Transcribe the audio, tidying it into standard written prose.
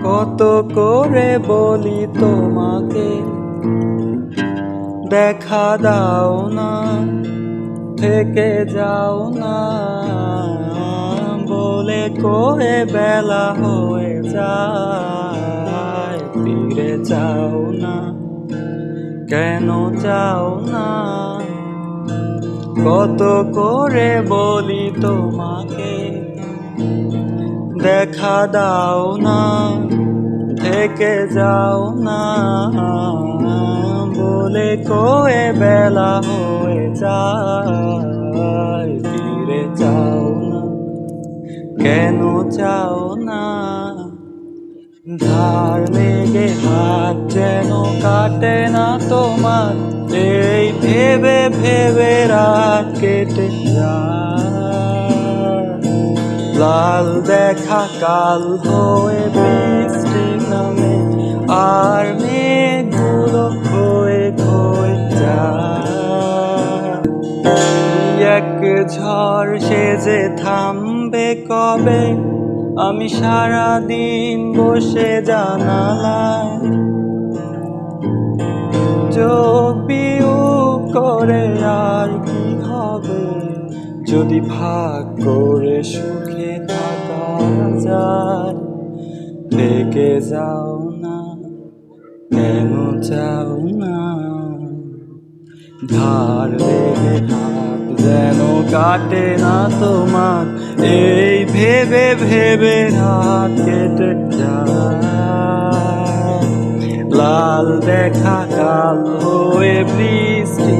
কত করে বলি তোমাকে দেখা দাও না, থেকে যাও না, বলে কয়ে বেলা হয়ে যায়, ফিরে যাও না, কেন যাও না? কত করে বলি তোমাকে দেখা দাও না, থেকে যাও না, বলে কয়ে বেলা হয়ে যায়, ফিরে যাও না, কেন যাও না? ধার লেগে হাত যেন কাটে না তোমার, এই ভেবে ভেবে রাত কেটে যায়। লাল দেখা কাল হয়ে বৃষ্টি নামে, আর মেঘগুলো হয়ে হয়ে যায়। এক ঝড় সেজে থামবে কবে, আমি সারাদিন বসে জানালায় চোখ বিয়োগ করে, আর কি হবে যদি ভাগ করে সুখে থাকা যায়? থেকে যাও না, কেন যাও না? ধার লেগে হাত যেন কাটে না তোমার, এই ভেবে ভেবে রাত কেটে যায়। লাল দেখা কাল হয়ে বৃষ্টি